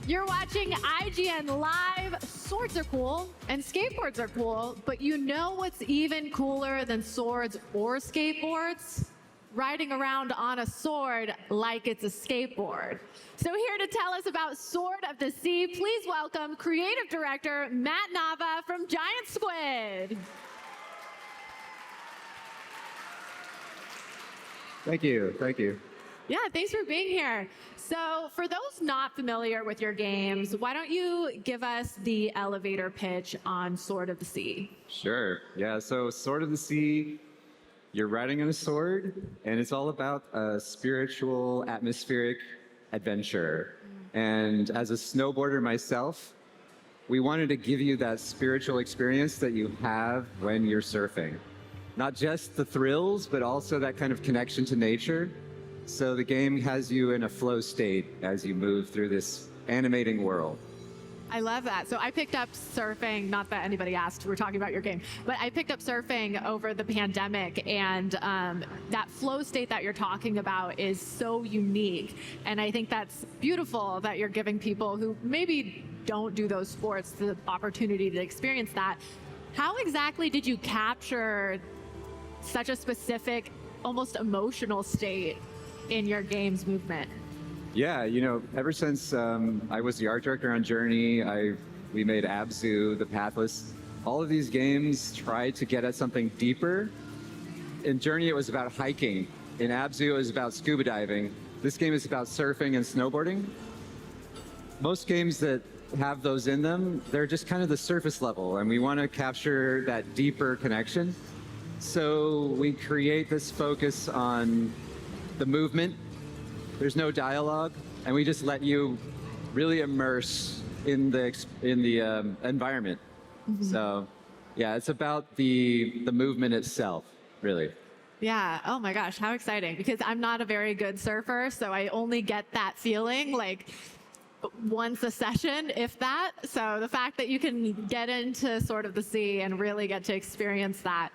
You're watching IGN Live. Swords are cool and skateboards are cool, but you know what's even cooler than swords or skateboards? Riding around on a sword like it's a skateboard. So here to tell us about Sword of the Sea, please welcome creative director Matt Nava from Giant Squid. Thank you, thank you. Yeah, thanks for being here. So for those not familiar with your games, why don't you give us the elevator pitch on Sword of the Sea? Sure, yeah, so Sword of the Sea, you're riding on a sword, and it's all about a spiritual, atmospheric adventure. And as a snowboarder myself, we wanted to give you that spiritual experience that you have when you're surfing. Not just the thrills, but also that kind of connection to nature. So the game has you in a flow state as you move through this animating world. I love that. So I picked up surfing, not that anybody asked, we're talking about your game, but I picked up surfing over the pandemic, and that flow state that you're talking about is so unique. And I think that's beautiful that you're giving people who maybe don't do those sports the opportunity to experience that. How exactly did you capture such a specific, almost emotional state in your game's movement? Yeah, you know, ever since I was the art director on Journey, we made Abzu, the Pathless. All of these games tried to get at something deeper. In Journey, it was about hiking. In Abzu, it was about scuba diving. This game is about surfing and snowboarding. Most games that have those in them, they're just kind of the surface level, and we want to capture that deeper connection. So we create this focus on the movement. There's no dialogue, and we just let you really immerse in the environment. Mm-hmm. So, yeah, it's about the movement itself, really. Yeah. Oh my gosh, how exciting! Because I'm not a very good surfer, so I only get that feeling like once a session, if that. So the fact that you can get into Sword of the Sea and really get to experience that.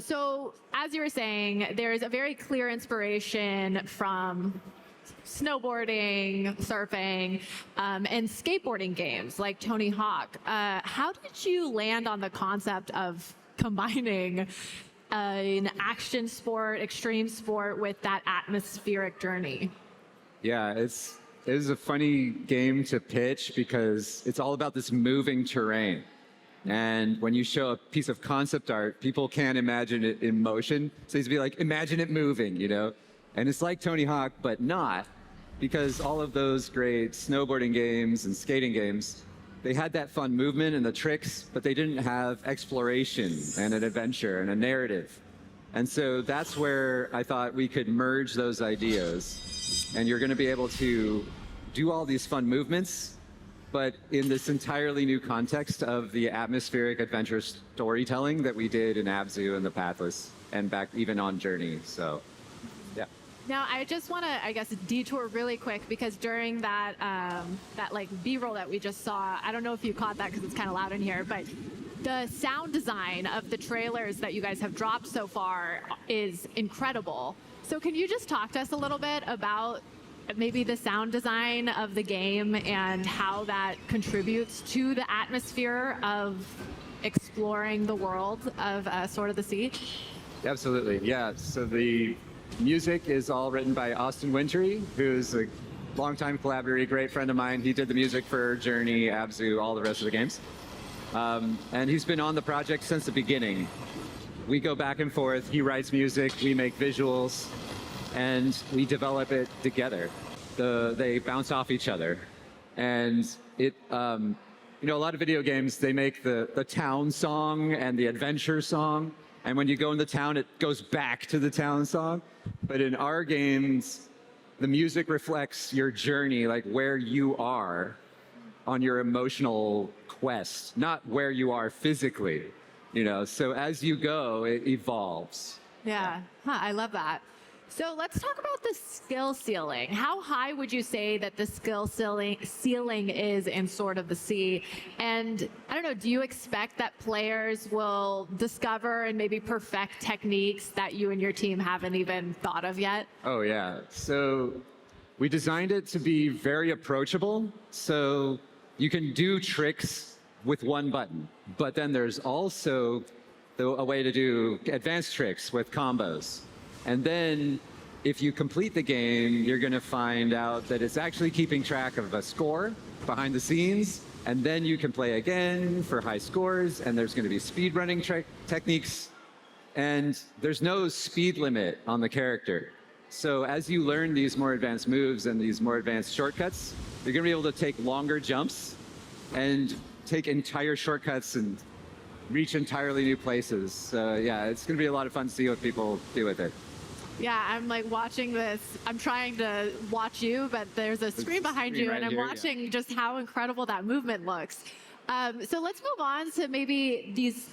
So as you were saying, there's a very clear inspiration from snowboarding, surfing, and skateboarding games like Tony Hawk. How did you land on the concept of combining an action sport, extreme sport with that atmospheric journey? Yeah, it is a funny game to pitch because it's all about this moving terrain. And when you show a piece of concept art, people can't imagine it in motion. So it's be like, imagine it moving, you know? And it's like Tony Hawk, but not, because all of those great snowboarding games and skating games, they had that fun movement and the tricks, but they didn't have exploration and an adventure and a narrative. And so that's where I thought we could merge those ideas. And you're going to be able to do all these fun movements, but in this entirely new context of the atmospheric adventure storytelling that we did in Abzu and the Pathless, and back even on Journey. So, yeah. Now, I just want to, I guess, detour really quick, because during that like B-roll that we just saw, I don't know if you caught that because it's kind of loud in here, but the sound design of the trailers that you guys have dropped so far is incredible. So can you just talk to us a little bit about maybe the sound design of the game and how that contributes to the atmosphere of exploring the world of Sword of the Sea? Absolutely, yeah. So the music is all written by Austin Wintry, who's a longtime collaborator, great friend of mine. He did the music for Journey, Abzu, all the rest of the games. And he's been on the project since the beginning. We go back and forth. He writes music, we make visuals, and we develop it together. They bounce off each other. And it, you know, a lot of video games, they make the town song and the adventure song. And when you go in the town, it goes back to the town song. But in our games, the music reflects your journey, like where you are on your emotional quest, not where you are physically, you know. So as you go, it evolves. Yeah, I love that. So let's talk about the skill ceiling. How high would you say that the skill ceiling is in Sword of the Sea? And I don't know, do you expect that players will discover and maybe perfect techniques that you and your team haven't even thought of yet? Oh yeah. So We designed it to be very approachable, so you can do tricks with one button, but then there's also a way to do advanced tricks with combos. And then if you complete the game, you're going to find out that it's actually keeping track of a score behind the scenes, and then you can play again for high scores, and there's going to be speedrunning techniques, and there's no speed limit on the character. So as you learn these more advanced moves and these more advanced shortcuts, you're going to be able to take longer jumps and take entire shortcuts and reach entirely new places. So yeah, it's going to be a lot of fun to see what people do with it. Yeah, I'm like watching this. I'm trying to watch you, but there's a screen behind you, right and I'm here, watching just how incredible that movement looks. So let's move on to maybe these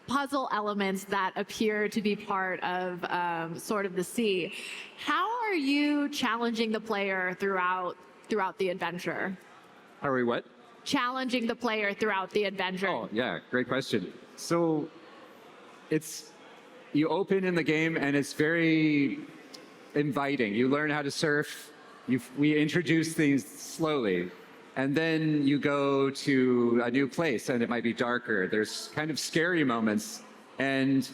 puzzle elements that appear to be part of sort of the sea. How are you challenging the player throughout the adventure? Are we what? Challenging the player throughout the adventure. Oh, yeah, great question. So you open in the game and it's very inviting. You learn how to surf. We introduce things slowly. And then you go to a new place and it might be darker. There's kind of scary moments. And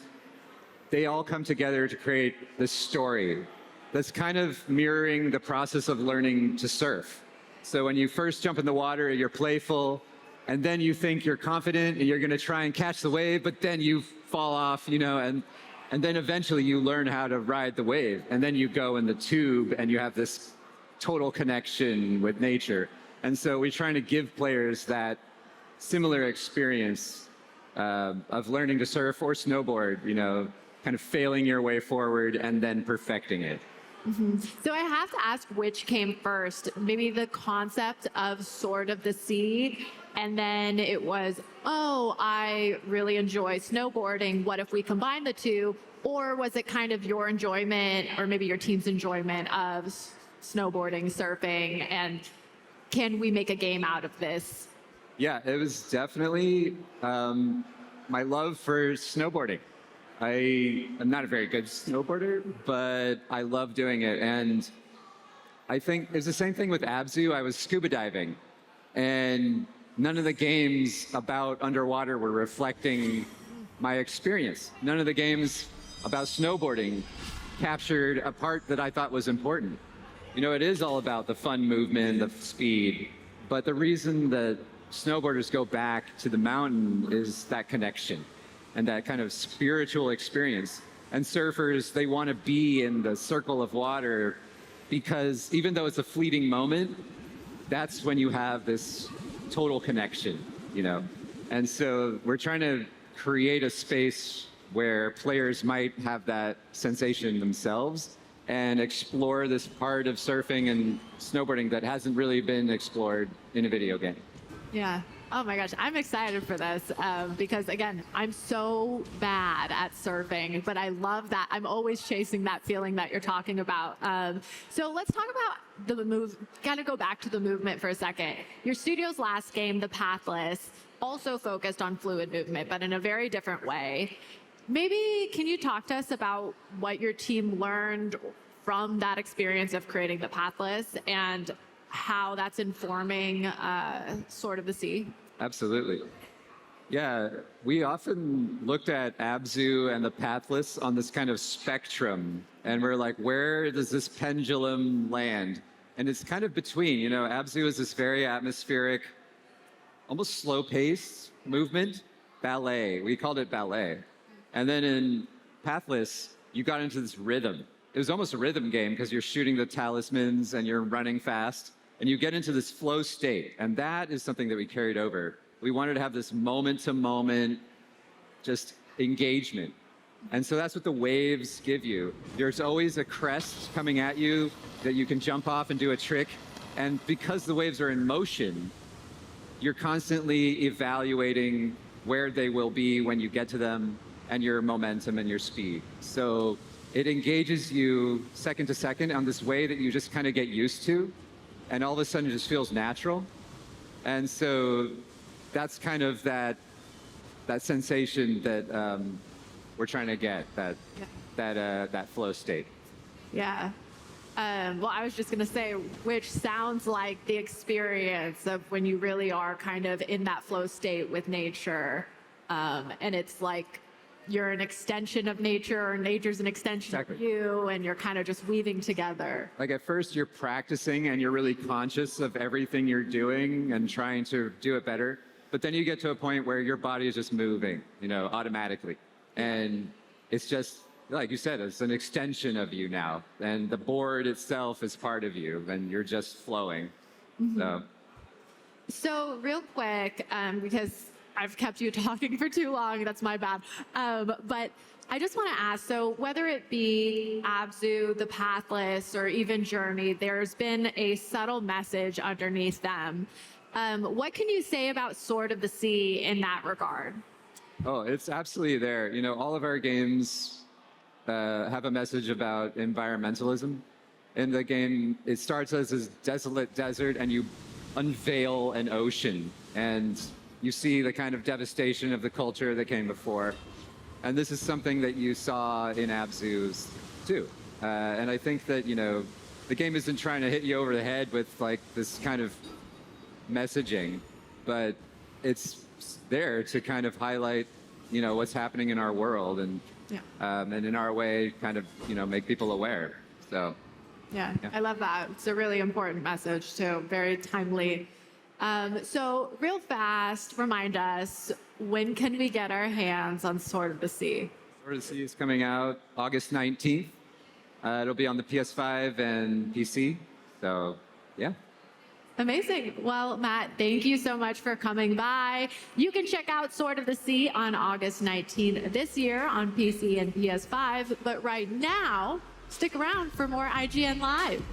they all come together to create this story that's kind of mirroring the process of learning to surf. So when you first jump in the water, you're playful. And then you think you're confident and you're going to try and catch the wave, but then you fall off, and then eventually you learn how to ride the wave. And then you go in the tube and you have this total connection with nature. And so we're trying to give players that similar experience of learning to surf or snowboard, kind of failing your way forward and then perfecting it. Mm-hmm. So I have to ask which came first, maybe the concept of Sword of the Sea, and then it was, oh, I really enjoy snowboarding. What if we combine the two? Or was it kind of your enjoyment or maybe your team's enjoyment of snowboarding, surfing, and can we make a game out of this? Yeah, it was definitely my love for snowboarding. I am not a very good snowboarder, but I love doing it. And I think it's the same thing with Abzu. I was scuba diving, and none of the games about underwater were reflecting my experience. None of the games about snowboarding captured a part that I thought was important. It is all about the fun movement, the speed, but the reason that snowboarders go back to the mountain is that connection and that kind of spiritual experience. And surfers, they want to be in the circle of water because even though it's a fleeting moment, that's when you have this total connection, And so we're trying to create a space where players might have that sensation themselves and explore this part of surfing and snowboarding that hasn't really been explored in a video game. Yeah. Oh my gosh, I'm excited for this because again, I'm so bad at surfing, but I love that. I'm always chasing that feeling that you're talking about. So let's talk about the move. Kind of go back to the movement for a second. Your studio's last game, the Pathless, also focused on fluid movement, but in a very different way. Maybe can you talk to us about what your team learned from that experience of creating the Pathless and how that's informing Sword of the Sea? Absolutely. Yeah, we often looked at Abzu and the Pathless on this kind of spectrum, and we're like, where does this pendulum land? And it's kind of between, Abzu is this very atmospheric, almost slow-paced movement, ballet. We called it ballet. And then in Pathless, you got into this rhythm. It was almost a rhythm game because you're shooting the talismans and you're running fast. And you get into this flow state, and that is something that we carried over. We wanted to have this moment-to-moment just engagement. And so that's what the waves give you. There's always a crest coming at you that you can jump off and do a trick. And because the waves are in motion, you're constantly evaluating where they will be when you get to them and your momentum and your speed. So it engages you second to second on this way that you just kind of get used to. And all of a sudden it just feels natural. And so that's kind of that sensation that we're trying to get, that flow state. Yeah. well, I was just going to say, which sounds like the experience of when you really are kind of in that flow state with nature. And it's like you're an extension of nature, or nature's an extension of you, and you're kind of just weaving together. Like at first you're practicing and you're really conscious of everything you're doing and trying to do it better. But then you get to a point where your body is just moving, automatically. And it's just, like you said, it's an extension of you now. And the board itself is part of you, and you're just flowing. So real quick, because I've kept you talking for too long, that's my bad. But I just want to ask, so whether it be Abzu, the Pathless, or even Journey, there's been a subtle message underneath them. What can you say about Sword of the Sea in that regard? Oh, it's absolutely there. All of our games have a message about environmentalism. In the game, it starts as this desolate desert, and you unveil an ocean, and you see the kind of devastation of the culture that came before. And this is something that you saw in Abzu's too. And I think that, the game isn't trying to hit you over the head with like this kind of messaging, but it's there to kind of highlight, what's happening in our world, and and in our way, kind of, make people aware. So, yeah, I love that. It's a really important message too, very timely. So real fast, remind us, when can we get our hands on Sword of the Sea? Sword of the Sea is coming out August 19th. It'll be on the PS5 and PC. So, yeah. Amazing. Well, Matt, thank you so much for coming by. You can check out Sword of the Sea on August 19th this year on PC and PS5. But right now, stick around for more IGN Live.